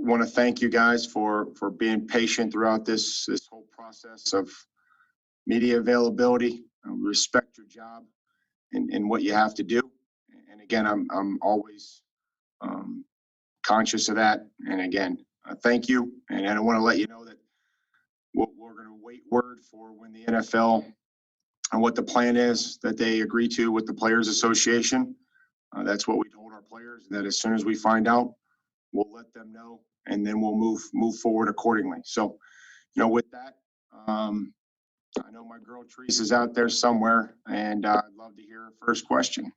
want to thank you guys for being patient throughout this whole process of media availability. Respect your job and what you have to do. And again, I'm always conscious of that. And again, thank you. And I want to let you know that we're going to wait word for when the NFL and what the plan is that they agree to with the Players Association. That's what we told our players, that as soon as we find out, we'll let them know, and then we'll move forward accordingly. So, with that, I know my girl Teresa's out there somewhere, and I'd love to hear her first question.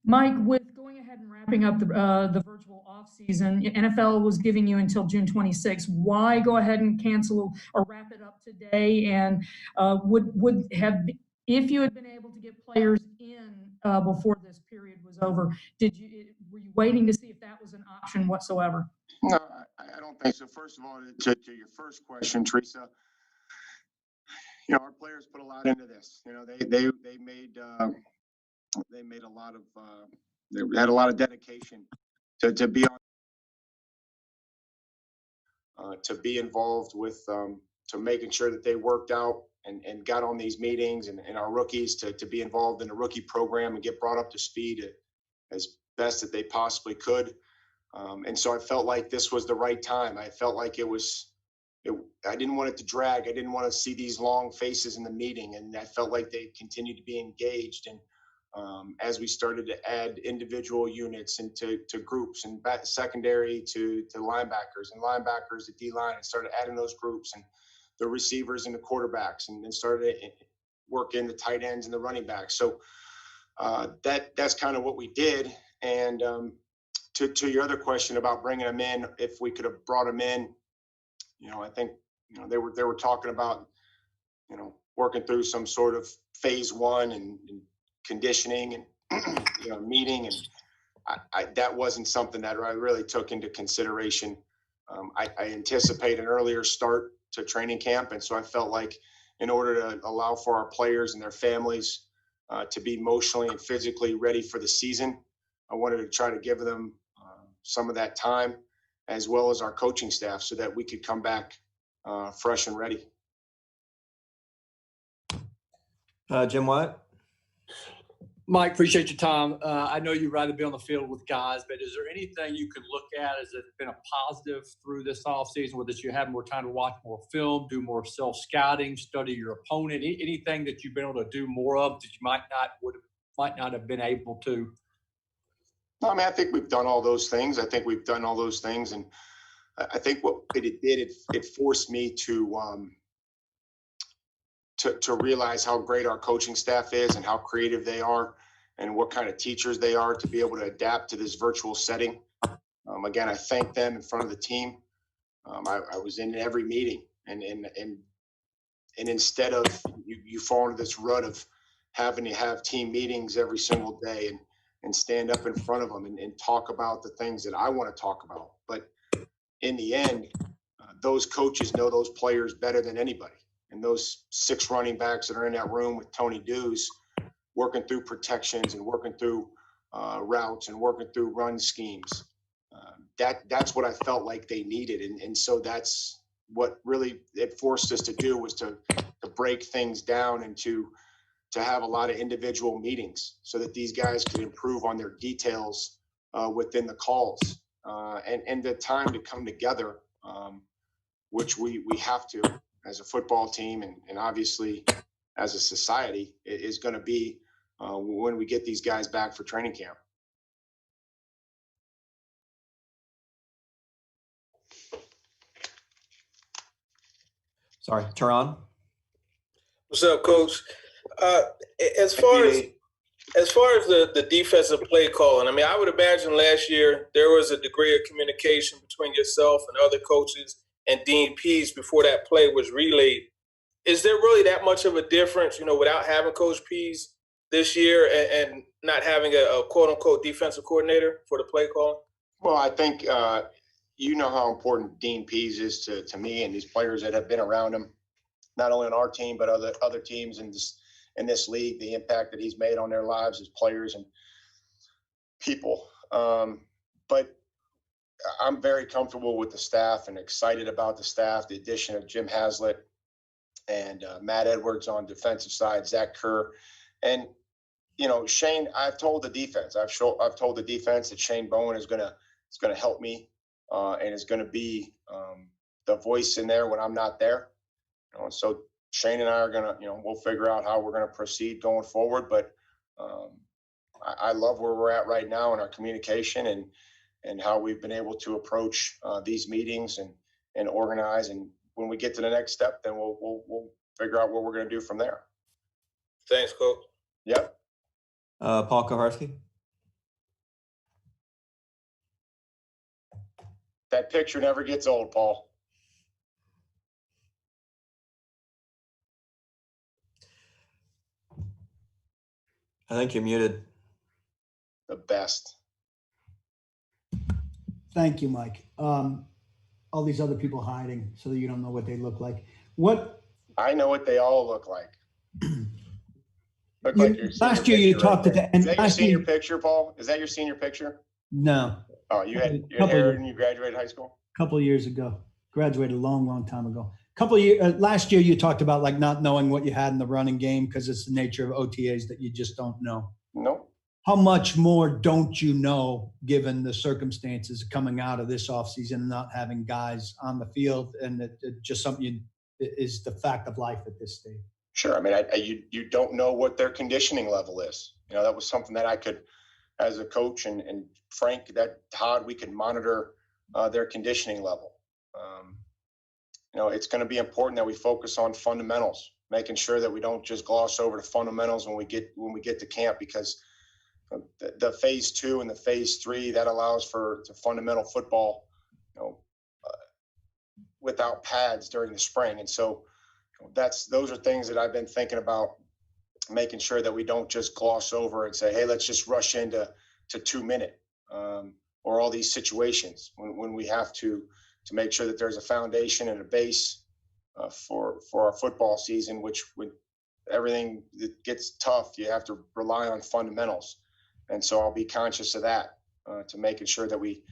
Mike, with going ahead and wrapping up the virtual offseason, NFL was giving you until June 26th. Why go ahead and cancel or wrap it up today? And would have, if you had been able to get players in before this period was over, were you waiting to see if that was an option whatsoever? No, I don't think so. First of all, to your first question, Teresa, our players put a lot into this. They made a lot of they had a lot of dedication to be on to be involved with to making sure that they worked out and got on these meetings, and our rookies to be involved in the rookie program and get brought up to speed as best that they possibly could. And so I felt like this was the right time. I felt like I didn't want it to drag. I didn't want to see these long faces in the meeting, and I felt like they continued to be engaged. And as we started to add individual units into groups, and secondary to linebackers, and linebackers to D-line, and started adding those groups, and the receivers and the quarterbacks, and then started working the tight ends and the running backs. So that's kind of what we did. And to your other question about bringing them in, if we could have brought them in, I think they were talking about working through some sort of phase one and conditioning and meeting, and I that wasn't something that I really took into consideration. I anticipate an earlier start to training camp, and so I felt like in order to allow for our players and their families to be emotionally and physically ready for the season, I wanted to try to give them some of that time, as well as our coaching staff, so that we could come back fresh and ready. Jim White. Mike, appreciate your time. I know you'd rather be on the field with guys, but is there anything you can look at as it's been a positive through this offseason, whether it's you have more time to watch more film, do more self-scouting, study your opponent, anything that you've been able to do more of that you might not have been able to? No, I think we've done all those things. And I think what it did, it forced me to realize how great our coaching staff is and how creative they are and what kind of teachers they are to be able to adapt to this virtual setting. Again, I thank them in front of the team. I was in every meeting, and instead of you fall into this rut of having to have team meetings every single day and stand up in front of them and talk about the things that I want to talk about. But in the end, those coaches know those players better than anybody. And those 6 running backs that are in that room with Tony Dews, working through protections and working through routes and working through run schemes, that's what I felt like they needed. And so that's what really it forced us to do, was to break things down and to have a lot of individual meetings so that these guys could improve on their details within the calls and the time to come together, which we have to as a football team and obviously as a society is going to be when we get these guys back for training camp. Sorry, Teron. What's up, Coach? As far as the defensive play calling, I would imagine last year there was a degree of communication between yourself and other coaches and Dean Pease before that play was relayed. Is there really that much of a difference, without having Coach Pease this year and not having a quote-unquote defensive coordinator for the play calling? Well, I think how important Dean Pease is to me and these players that have been around him, not only on our team but other teams in this league, the impact that he's made on their lives as players and people. But I'm very comfortable with the staff and excited about the staff, the addition of Jim Haslett and Matt Edwards on defensive side, Zach Kerr. And, Shane, I've told the defense, I've told the defense that Shane Bowen is going to help me and is going to be the voice in there when I'm not there. So Shane and I are going to, we'll figure out how we're going to proceed going forward. But I love where we're at right now in our communication and how we've been able to approach these meetings and organize. And when we get to the next step, then we'll figure out what we're going to do from there. Thanks, Coach. Yep. Paul Koharski. That picture never gets old, Paul. I think you're muted. The best. Thank you, Mike. All these other people hiding so that you don't know what they look like. What? I know what they all look like. Last year you talked to the. Is that your senior picture, Paul? Is that your senior picture? No. Oh, you had hair when you graduated high school? A couple of years ago. Graduated a long time ago. Last year you talked about like not knowing what you had in the running game because it's the nature of OTAs that you just don't know. No. How much more don't you know given the circumstances coming out of this offseason and not having guys on the field and it just something is the fact of life at this stage? Sure. I mean, you don't know what their conditioning level is. That was something that I could, as a coach and Frank, Todd, we could monitor their conditioning level. It's going to be important that we focus on fundamentals, making sure that we don't just gloss over the fundamentals when we get to camp, because the phase 2 and the phase 3 that allows for fundamental football, without pads during the spring. And so those are things that I've been thinking about, making sure that we don't just gloss over and say, hey, let's just rush into 2-minute or all these situations when we have to make sure that there's a foundation and a base for our football season, which when everything that gets tough, you have to rely on fundamentals. And so I'll be conscious of that to making sure that we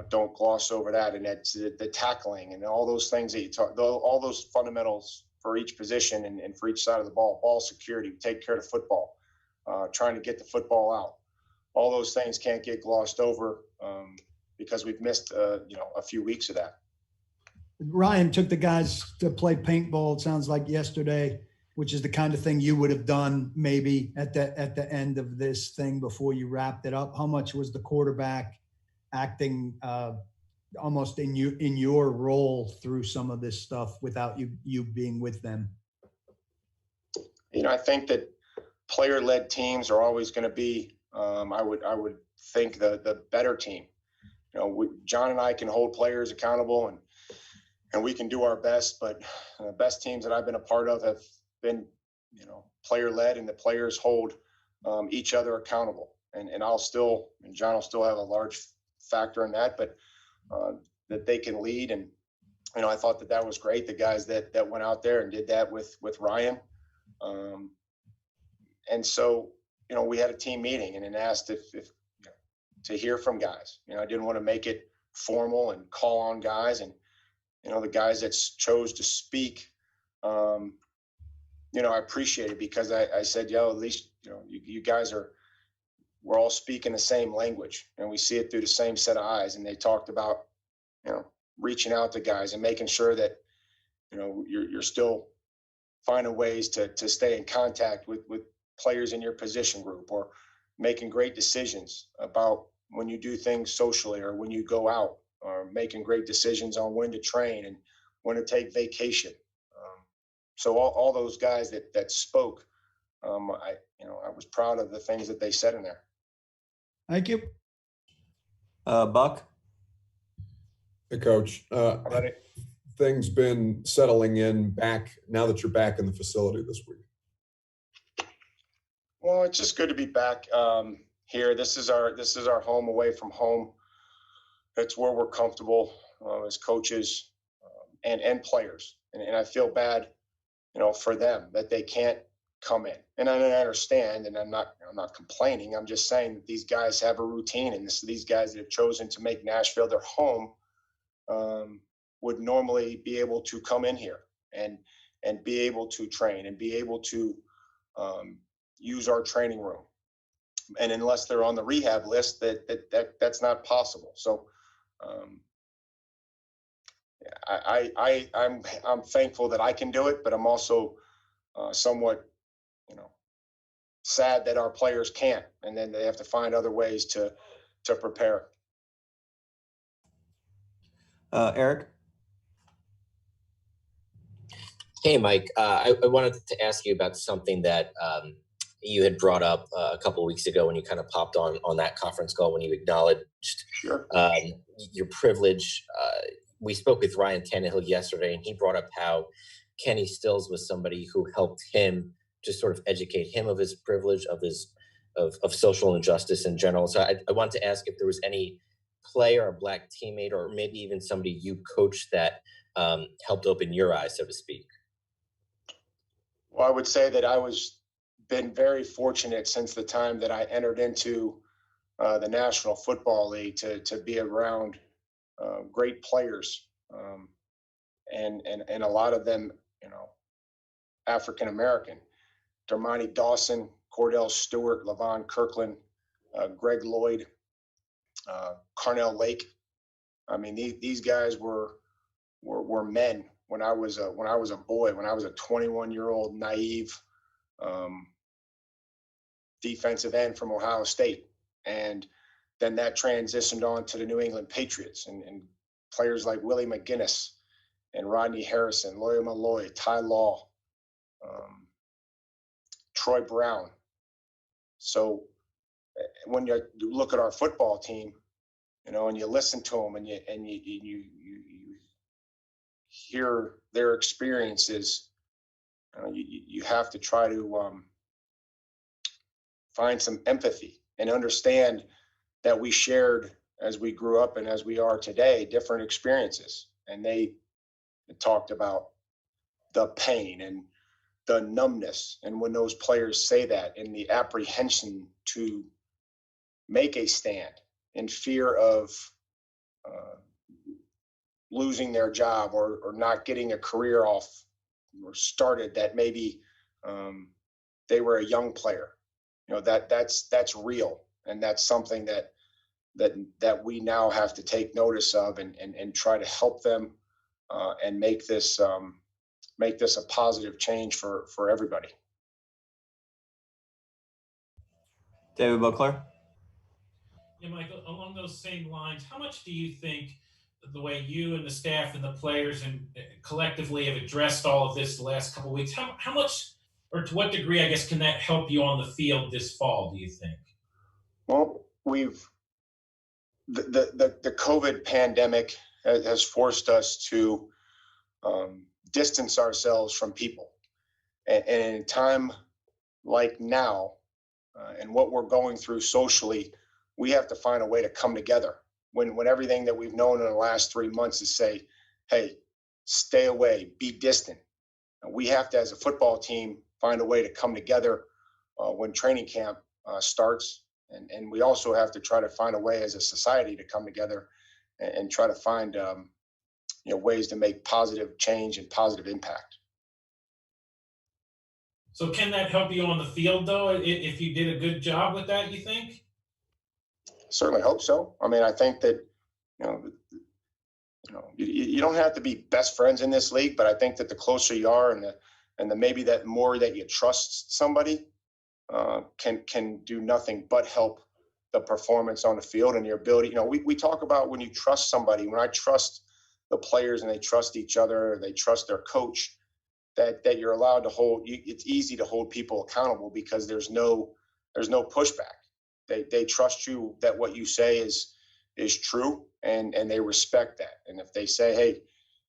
don't gloss over that. And that's the tackling and all those things that you talk, all those fundamentals for each position and for each side of the ball security, take care of the football, trying to get the football out. All those things can't get glossed over because we've missed, a few weeks of that. Ryan took the guys to play paintball, it sounds like yesterday, which is the kind of thing you would have done maybe at the end of this thing before you wrapped it up. How much was the quarterback acting almost in your role through some of this stuff without you being with them? I think that player-led teams are always going to be, I would think the better team. John and I can hold players accountable and we can do our best, but the best teams that I've been a part of have been, player-led, and the players hold each other accountable. And John will still have a large factor in that, but that they can lead. And, I thought that was great. The guys that went out there and did that with Ryan. And so, we had a team meeting and then asked if to hear from guys. I didn't want to make it formal and call on guys, and the guys that chose to speak, I appreciate it, because I said, at least you guys we're all speaking the same language and we see it through the same set of eyes. And they talked about reaching out to guys and making sure that you're still finding ways to stay in contact with players in your position group, or making great decisions about when you do things socially or when you go out, or making great decisions on when to train and when to take vacation. So all those guys that spoke, I was proud of the things that they said in there. Thank you. Buck. Hey, Coach. Things been settling in back now that you're back in the facility this week? Well, it's just good to be back here. This is our home away from home. It's where we're comfortable as coaches and players. And I feel bad, for them that they can't come in. And I understand, and I'm not complaining. I'm just saying that these guys have a routine, and these guys that have chosen to make Nashville their home would normally be able to come in here and be able to train and be able to use our training room. And unless they're on the rehab list, that's not possible. So I'm thankful that I can do it, but I'm also somewhat, sad that our players can't, and then they have to find other ways to prepare. Eric? Hey, Mike. I wanted to ask you about something that you had brought up a couple of weeks ago when you kind of popped on that conference call when you acknowledged Sure. your privilege. We spoke with Ryan Tannehill yesterday, and he brought up how Kenny Stills was somebody who helped him to sort of educate him of his privilege, of social injustice in general. So I wanted to ask if there was any player or Black teammate, or maybe even somebody you coached that helped open your eyes, so to speak. Well, I would say that I been very fortunate since the time that I entered into the National Football League to be around great players, and a lot of them, African American. Dermontti Dawson, Cordell Stewart, Levon Kirkland, Greg Lloyd, Carnell Lake. I mean, these guys were men when I was a boy, when I was a 21-year-old naive defensive end from Ohio State. And then that transitioned on to the New England Patriots and players like Willie McGinnis and Rodney Harrison, Lawyer Malloy, Ty Law, Troy Brown. So when you look at our football team, and you listen to them and you hear their experiences, you have to try to find some empathy and understand that we shared, as we grew up and as we are today, different experiences. And they talked about the pain and the numbness. And when those players say that, and the apprehension to make a stand in fear of losing their job or not getting a career off or started, that maybe they were a young player, that's real. And that's something that we now have to take notice of and try to help them and make this a positive change for everybody. David Buckler? Yeah, Michael, along those same lines, how much do you think the way you and the staff and the players and collectively have addressed all of this the last couple of weeks, how much, or to what degree, I guess, can that help you on the field this fall, do you think? Well, the COVID pandemic has forced us to distance ourselves from people. And in a time like now, and what we're going through socially, we have to find a way to come together. When everything that we've known in the last 3 months is say, hey, stay away, be distant. We have to, as a football team, find a way to come together when training camp starts. And we also have to try to find a way as a society to come together and try to find ways to make positive change and positive impact. So can that help you on the field, though, if you did a good job with that, you think? Certainly hope so. I mean, I think that, you don't have to be best friends in this league, but I think that the closer you are and the maybe that more that you trust somebody can do nothing but help the performance on the field and your ability. We talk about when you trust somebody, when I trust the players and they trust each other, they trust their coach, that you're allowed to hold. It's easy to hold people accountable because there's no pushback. They trust you that what you say is true, and they respect that. And if they say, hey,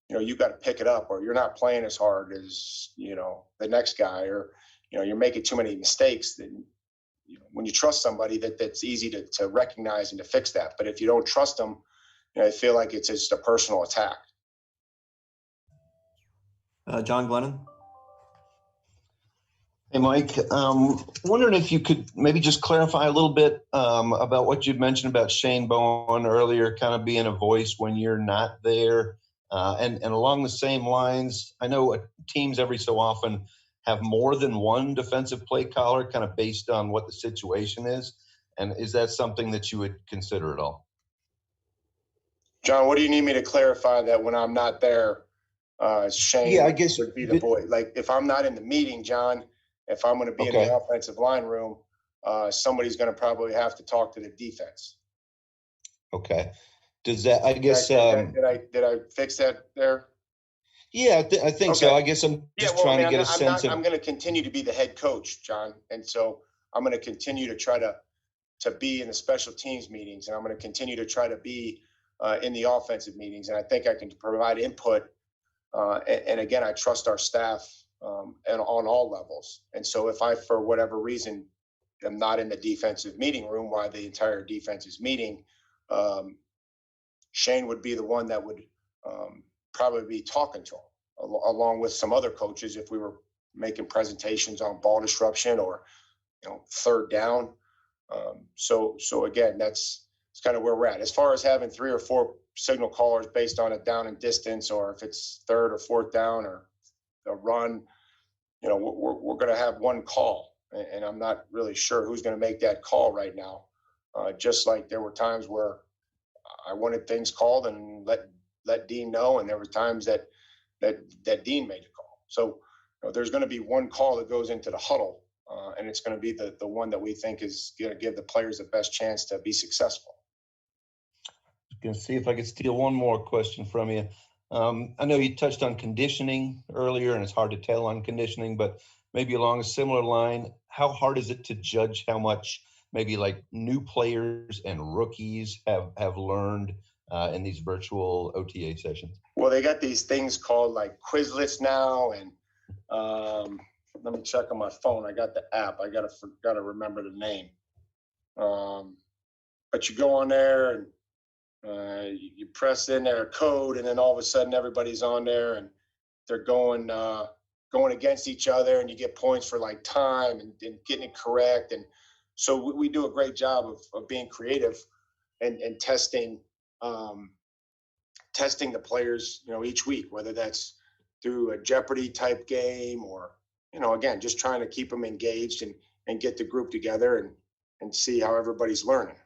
you got to pick it up, or you're not playing as hard as the next guy, or you're making too many mistakes, then when you trust somebody, that's easy to recognize and to fix that. But if you don't trust them, I feel like it's just a personal attack. John Glennon? Hey, Mike. Wondering if you could maybe just clarify a little bit about what you'd mentioned about Shane Bowen earlier, kind of being a voice when you're not there. And along the same lines, I know teams every so often have more than one defensive play caller, kind of based on what the situation is. And is that something that you would consider at all? John, what do you need me to clarify that when I'm not there, Shane Yeah, I guess would be the voice? Like if I'm not in the meeting, John, if I'm going to be in the offensive line room, somebody's going to probably have to talk to the defense. Okay. Does that, I guess, did I fix that there? Yeah, I think so. I guess I'm just trying to get a sense of. I'm going to continue to be the head coach, John. And so I'm going to continue to try to be in the special teams meetings, and I'm going to continue to try to be in the offensive meetings. And I think I can provide input. And again, I trust our staff and on all levels. And so if I, for whatever reason, am not in the defensive meeting room while the entire defense is meeting, Shane would be the one that would probably be talking to him, along with some other coaches if we were making presentations on ball disruption or, third down. So again, that's kind of where we're at. As far as having 3 or 4 signal callers based on a down and distance, or if it's third or fourth down or a run, we're going to have one call, and I'm not really sure who's going to make that call right now. Just like there were times where I wanted things called and let Dean know, and there were times that Dean made a call. So there's going to be one call that goes into the huddle, and it's going to be the one that we think is going to give the players the best chance to be successful. Going to see if I could steal one more question from you. I know you touched on conditioning earlier, and it's hard to tell on conditioning, but maybe along a similar line, how hard is it to judge how much maybe like new players and rookies have learned in these virtual OTA sessions? Well, they got these things called like Quizlets now, and let me check on my phone. I got the app. I gotta remember the name. But you go on there and you press in their code, and then all of a sudden everybody's on there and they're going against each other, and you get points for like time and getting it correct. And so we do a great job of being creative and testing the players, each week, whether that's through a Jeopardy type game or, again, just trying to keep them engaged and get the group together and see how everybody's learning.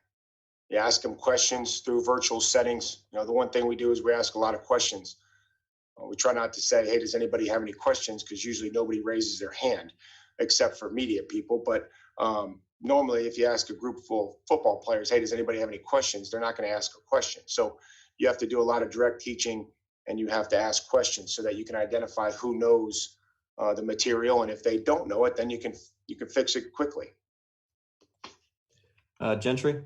You ask them questions through virtual settings. The one thing we do is we ask a lot of questions. We try not to say, hey, does anybody have any questions? Because usually nobody raises their hand except for media people. But normally if you ask a group full of football players, hey, does anybody have any questions? They're not going to ask a question. So you have to do a lot of direct teaching, and you have to ask questions so that you can identify who knows the material. And if they don't know it, then you can fix it quickly. Gentry?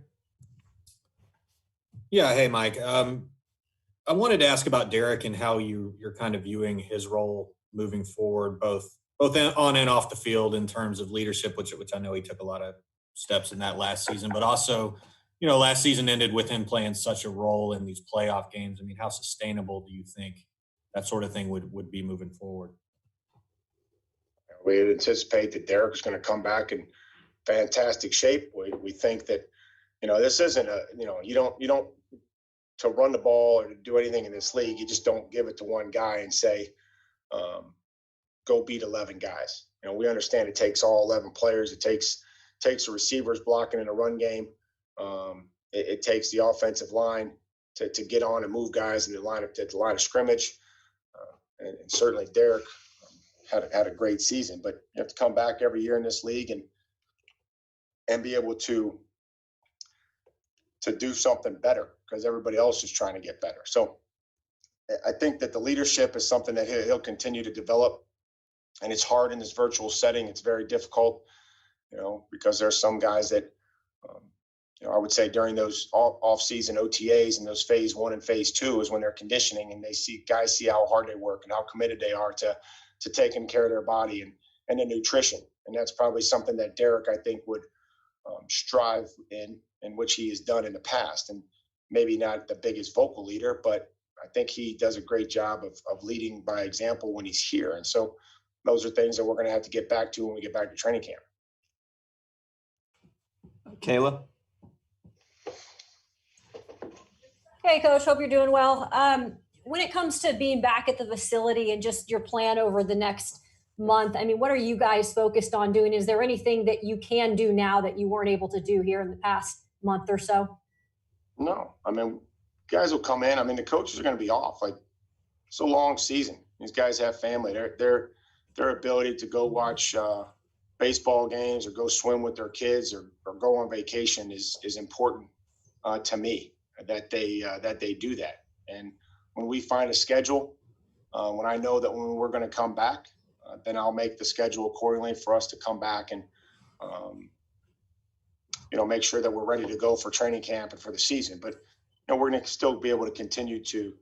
Yeah. Hey, Mike. I wanted to ask about Derek and how you're kind of viewing his role moving forward, both on and off the field in terms of leadership, which I know he took a lot of steps in that last season, but also, last season ended with him playing such a role in these playoff games. I mean, how sustainable do you think that sort of thing would be moving forward? We anticipate that Derek's going to come back in fantastic shape. We think that, this isn't you don't to run the ball or to do anything in this league, you just don't give it to one guy and say, go beat 11 guys. We understand it takes all 11 players. It takes the receivers blocking in a run game. It takes the offensive line to get on and move guys in the line of scrimmage. And certainly Derek had a great season, but you have to come back every year in this league and be able to do something better because everybody else is trying to get better. So I think that the leadership is something that he'll continue to develop, and it's hard in this virtual setting. It's very difficult, because there's some guys that, I would say during those off-season OTAs and those phase 1 and phase 2 is when they're conditioning, and guys see how hard they work and how committed they are to taking care of their body and the nutrition. And that's probably something that Derek, I think, would strive in which he has done in the past. And maybe not the biggest vocal leader, but I think he does a great job of leading by example when he's here. And so those are things that we're going to have to get back to when we get back to training camp. Kayla? Hey, Coach. Hope you're doing well. When it comes to being back at the facility and just your plan over the next month, I mean, what are you guys focused on doing? Is there anything that you can do now that you weren't able to do here in the past month or so? No, I mean, guys will come in. I mean, the coaches are going to be off. Like, it's a long season. These guys have family. Their ability to go watch baseball games or go swim with their kids or go on vacation is important to me that they do that. And when we find a schedule, when I know that when we're going to come back, then I'll make the schedule accordingly for us to come back and make sure that we're ready to go for training camp and for the season. But we're going to still be able to continue to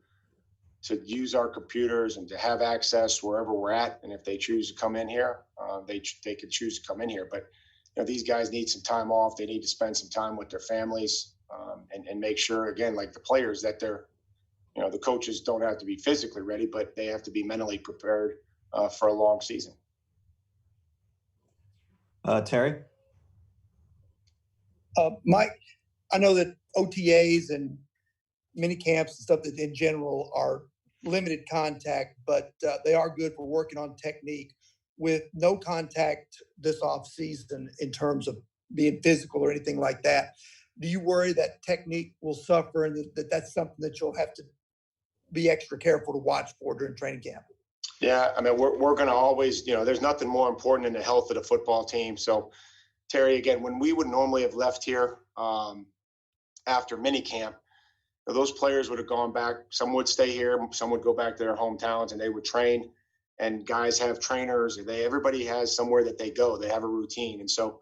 use our computers and to have access wherever we're at. And if they choose to come in here, they can choose to come in here. But these guys need some time off. They need to spend some time with their families and make sure, again, like the players, that they're, the coaches don't have to be physically ready, but they have to be mentally prepared for a long season. Terry? Mike, I know that OTAs and mini camps and stuff that in general are limited contact, but they are good for working on technique. With no contact this off season in terms of being physical or anything like that, do you worry that technique will suffer and that's something that you'll have to be extra careful to watch for during training camp? Yeah, I mean, we're going to always, there's nothing more important than the health of the football team. So, Terry, again, when we would normally have left here after minicamp, those players would have gone back. Some would stay here. Some would go back to their hometowns and they would train. And guys have trainers. Everybody has somewhere that they go. They have a routine. And so,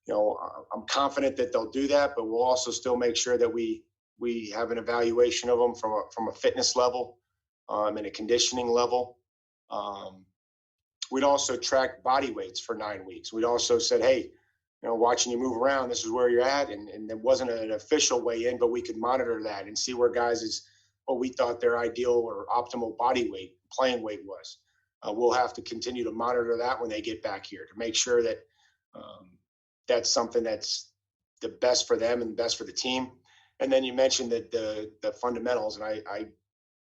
I'm confident that they'll do that, but we'll also still make sure that we have an evaluation of them from a fitness level and a conditioning level. We'd also track body weights for 9 weeks. We'd also said, hey, watching you move around, this is where you're at. And it wasn't an official weigh in, but we could monitor that and see where guys what we thought their ideal or optimal body weight, playing weight was. We'll have to continue to monitor that when they get back here to make sure that that's something that's the best for them and best for the team. And then you mentioned that the fundamentals, and I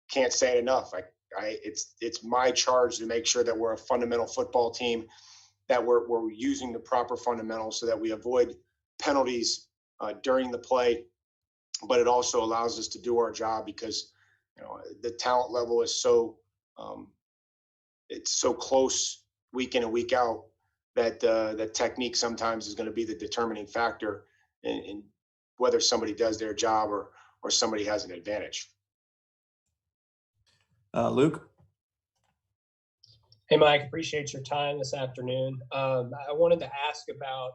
can't say it enough. It's my charge to make sure that we're a fundamental football team, that we're using the proper fundamentals so that we avoid penalties during the play, but it also allows us to do our job because the talent level is it's so close week in and week out that that technique sometimes is going to be the determining factor in whether somebody does their job or somebody has an advantage. Luke? Hey, Mike, appreciate your time this afternoon. I wanted to ask about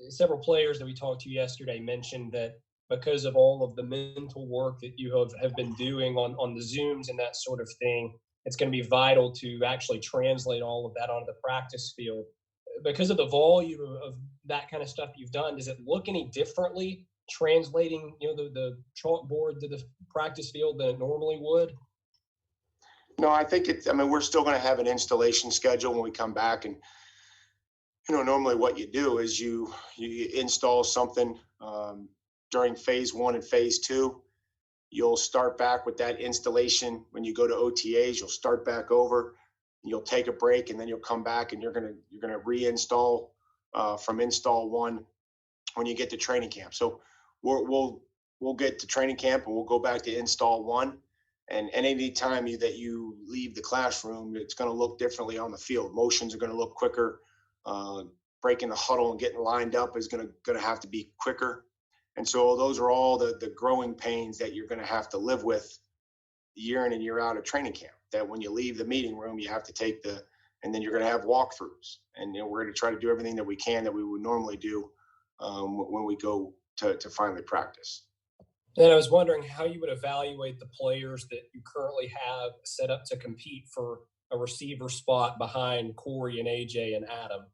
several players that we talked to yesterday mentioned that because of all of the mental work that you have been doing on the Zooms and that sort of thing, it's going to be vital to actually translate all of that onto the practice field. Because of the volume of that kind of stuff you've done, does it look any differently translating the chalkboard to the practice field than it normally would? No, I think we're still going to have an installation schedule when we come back. And, normally what you do is you install something during phase 1 and phase 2. You'll start back with that installation. When you go to OTAs, you'll start back over. You'll take a break, and then you'll come back and you're going to reinstall from install 1 when you get to training camp. So we'll get to training camp and we'll go back to install 1. And any time that you leave the classroom, it's going to look differently on the field. Motions are going to look quicker. Breaking the huddle and getting lined up is going to have to be quicker. And so those are all the growing pains that you're going to have to live with year in and year out of training camp. That when you leave the meeting room, you have to take and then you're going to have walkthroughs. And we're going to try to do everything that we can that we would normally do when we go to finally practice. And I was wondering how you would evaluate the players that you currently have set up to compete for a receiver spot behind Corey and AJ and Adam.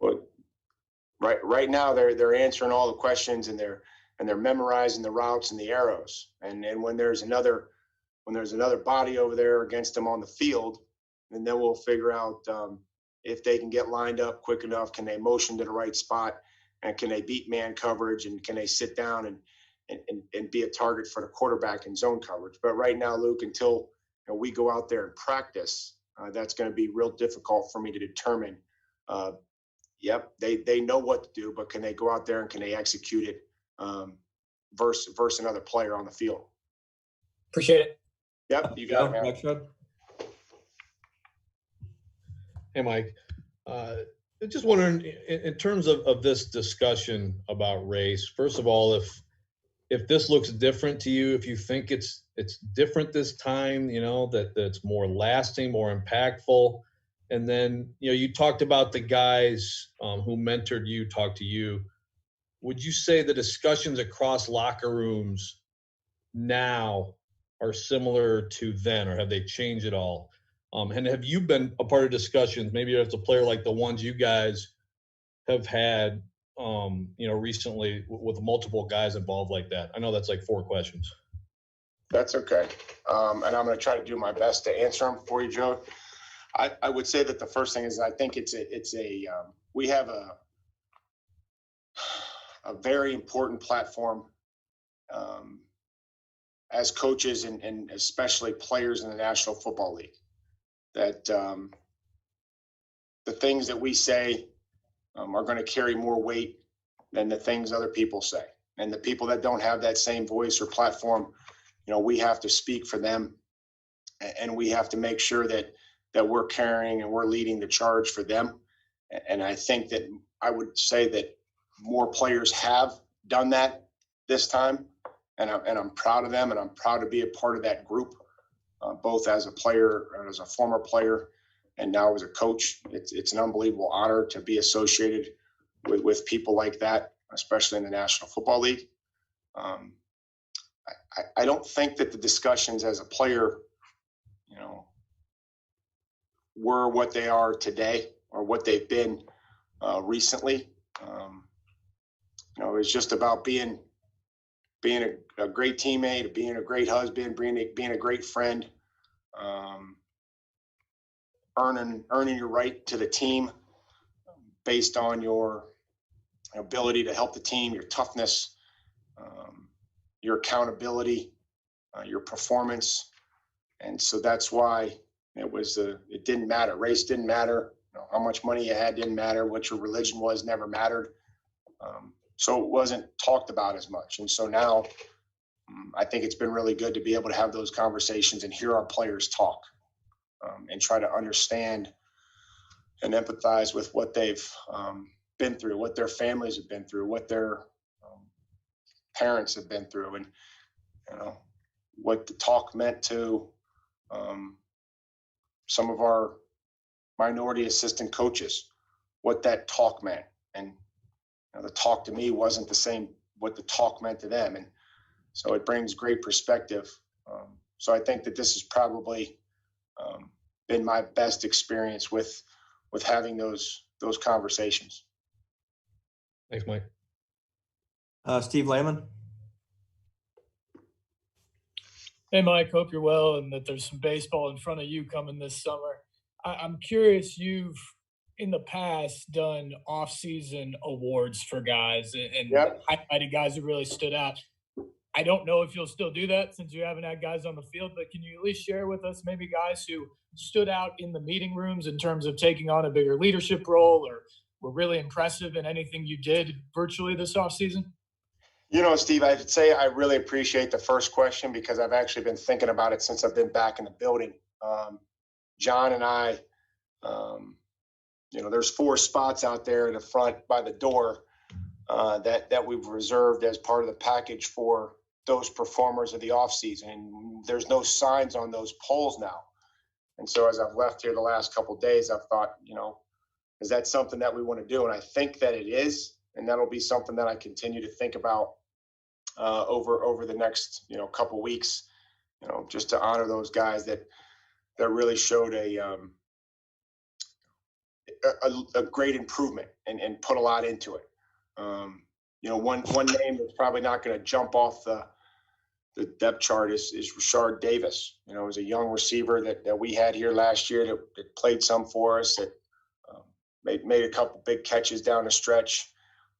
Well, right now they're answering all the questions and they're memorizing the routes and the arrows. And when there's another body over there against them on the field, and then we'll figure out if they can get lined up quick enough, can they motion to the right spot, and can they beat man coverage, and can they sit down and be a target for the quarterback in zone coverage. But right now, Luke, until we go out there and practice, that's going to be real difficult for me to determine. Yep, they know what to do, but can they go out there and can they execute it versus another player on the field? Appreciate it. Yep, you got it, man. Next shot. Hey, Mike. Just wondering, in terms of this discussion about race, first of all, if this looks different to you, if you think it's different this time, that's more lasting, more impactful. And then, you talked about the guys who mentored you, talked to you. Would you say the discussions across locker rooms now are similar to then, or have they changed at all? And have you been a part of discussions, maybe as a player like the ones you guys have had, recently with multiple guys involved like that? I know that's like 4 questions. That's okay. And I'm going to try to do my best to answer them for you, Joe. I would say that the first thing is I think we have a very important platform as coaches and especially players in the National Football League, that the things that we say are going to carry more weight than the things other people say. And the people that don't have that same voice or platform, we have to speak for them, and we have to make sure that we're carrying and we're leading the charge for them. And I think that I would say that more players have done that this time, and I'm proud of them, and I'm proud to be a part of that group, both as a player, as a former player, and now as a coach. It's an unbelievable honor to be associated with people like that, especially in the National Football League. I don't think that the discussions as a player, were what they are today or what they've been recently. It's just about being a great teammate, being a great husband, being a great friend, earning your right to the team based on your ability to help the team, your toughness, your accountability, your performance. And so that's why it didn't matter. Race didn't matter. How much money you had didn't matter. What your religion was never mattered. So it wasn't talked about as much. And so now I think it's been really good to be able to have those conversations and hear our players talk and try to understand and empathize with what they've been through, what their families have been through, what their parents have been through, and what the talk meant to some of our minority assistant coaches, what that talk meant. And the talk to me wasn't the same what the talk meant to them. And so it brings great perspective. So I think that this has probably been my best experience with having those conversations. Thanks, Mike. Steve Lehman. Hey, Mike, hope you're well and that there's some baseball in front of you coming this summer. I'm curious, you've in the past done off-season awards for guys and highlighted guys who really stood out. I don't know if you'll still do that since you haven't had guys on the field, but can you at least share with us maybe guys who stood out in the meeting rooms in terms of taking on a bigger leadership role or were really impressive in anything you did virtually this offseason? Steve, I'd say I really appreciate the first question because I've actually been thinking about it since I've been back in the building. John and I, there's 4 spots out there in the front by the door that we've reserved as part of the package for those performers of the offseason. And there's no signs on those poles now. And so as I've left here the last couple of days, I've thought, is that something that we want to do? And I think that it is. And that'll be something that I continue to think about over the next, couple of weeks, just to honor those guys that really showed a great improvement and put a lot into it. One name that's probably not going to jump off the depth chart is Rashard Davis. You know, it was a young receiver that we had here last year that played some for us, that made a couple big catches down the stretch.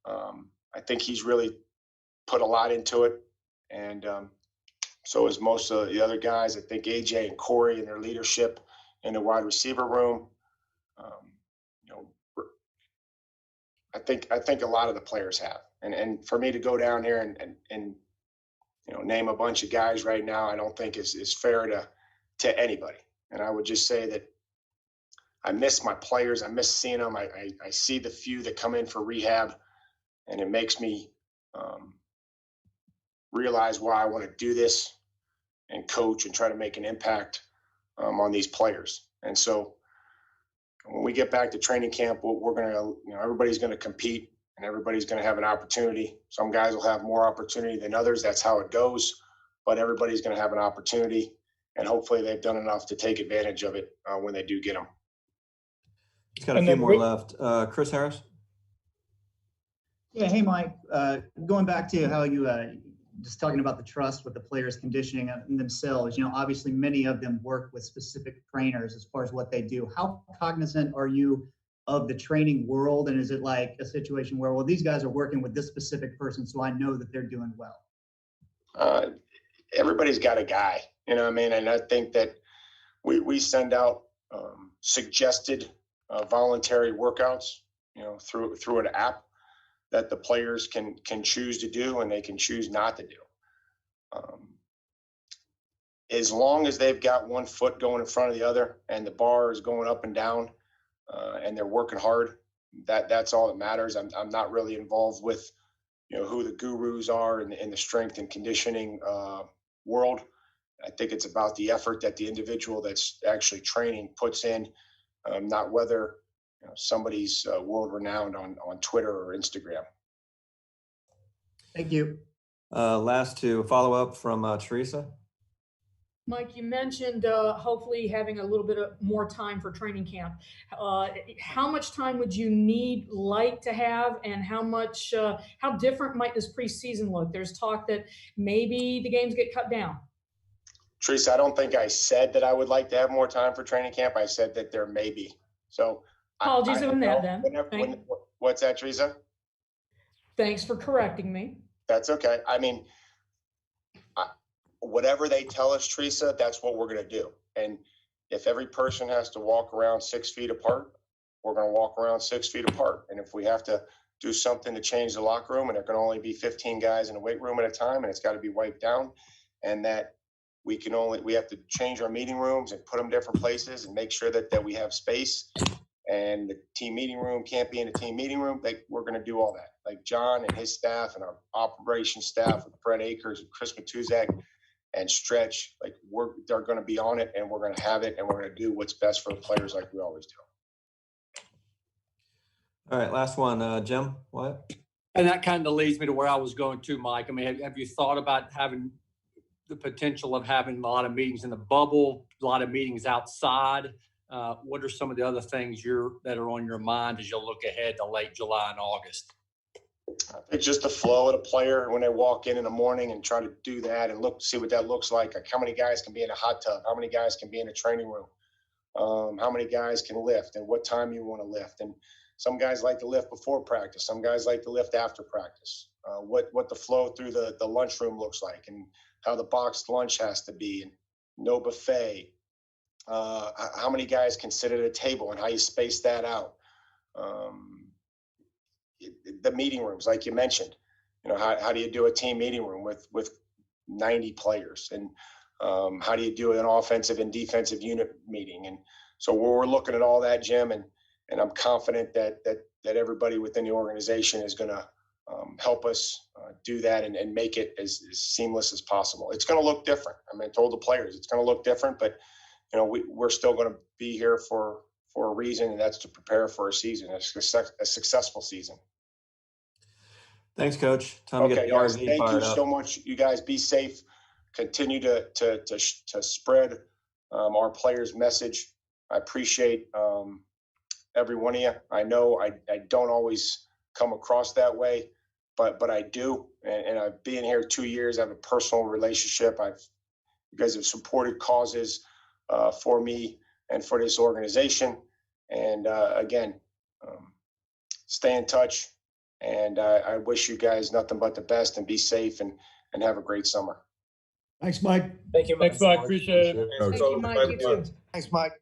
I think he's really put a lot into it. And so is most of the other guys. I think AJ and Corey and their leadership in the wide receiver room. You know, I think a lot of the players have. And for me to go down here and you know, name a bunch of guys right now, I don't think is fair to anybody. And I would just say that I miss my players. I miss seeing them. I see the few that come in for rehab, and it makes me realize why I want to do this and coach and try to make an impact on these players. And so when we get back to training camp, we're going to, you know, everybody's going to compete and everybody's going to have an opportunity. Some guys will have more opportunity than others. That's how it goes. But everybody's going to have an opportunity, and hopefully they've done enough to take advantage of it when they do get them. Just got a few more left. Chris Harris. Yeah. Hey, Mike. Going back to how you just talking about the trust with the players conditioning themselves, you know, obviously many of them work with specific trainers as far as what they do. How cognizant are you of the training world? And is it like a situation where, well, these guys are working with this specific person, so I know that they're doing well? Everybody's got a guy, you know what I mean? And I think that we send out suggested voluntary workouts, you know, through an app that the players can choose to do and they can choose not to do. As long as they've got one foot going in front of the other and the bar is going up and down and they're working hard, that's all that matters. I'm not really involved with, you know, who the gurus are in the strength and conditioning world. I think it's about the effort that the individual that's actually training puts in, not whether, you know, somebody's world renowned on Twitter or Instagram. Thank you. Last two follow up from Teresa. Mike, you mentioned hopefully having a little bit of more time for training camp. How much time would you like to have, and how different might this preseason look? There's talk that maybe the games get cut down. Teresa, I don't think I said that I would like to have more time for training camp. I said that there may be. So apologies on that then. What's that, Teresa? Thanks for correcting me. That's okay. I mean, whatever they tell us, Teresa, that's what we're going to do. And if every person has to walk around 6 feet apart, we're going to walk around 6 feet apart. And if we have to do something to change the locker room, and there can only be 15 guys in a weight room at a time, and it's got to be wiped down, and that we have to change our meeting rooms and put them different places and make sure that we have space, and the team meeting room can't be in a team meeting room, like, we're going to do all that. Like John and his staff and our operations staff with Brett Akers and Chris Matuzak and Stretch, like, they're going to be on it, and we're going to have it, and we're going to do what's best for the players like we always do. All right, last one, Jim, what? And that kind of leads me to where I was going to, Mike. I mean, have you thought about having the potential of having a lot of meetings in the bubble, a lot of meetings outside? What are some of the other things that are on your mind as you look ahead to late July and August? It's just the flow of the player when they walk in the morning, and try to do that and see what that looks like. Like, how many guys can be in a hot tub? How many guys can be in a training room? How many guys can lift, and what time you want to lift? And some guys like to lift before practice. Some guys like to lift after practice. What the flow through the lunchroom looks like, and how the boxed lunch has to be, and no buffet. How many guys can sit at a table, and how you space that out. The meeting rooms, like you mentioned, you know, how do you do a team meeting room with 90 players, and how do you do an offensive and defensive unit meeting? And so we're looking at all that, Jim, and I'm confident that everybody within the organization is going to help us do that and make it as seamless as possible. It's going to look different. I mean, I told the players it's going to look different, but, you know, we're still going to be here for a reason, and that's to prepare for a season, a successful season. Thanks, Coach. Time to get the guys, RV thank fired you up. so much. You guys be safe. Continue to spread our players' message. I appreciate every one of you. I know I don't always come across that way, but I do. And I've been here 2 years. I have a personal relationship. You guys have supported causes for me and for this organization. And again, stay in touch. And I wish you guys nothing but the best, and be safe and have a great summer. Thanks, Mike. Thank you, Mike. Thanks, Mike. Appreciate it. Thanks, Thank you, Mike. You too. Thanks, Mike.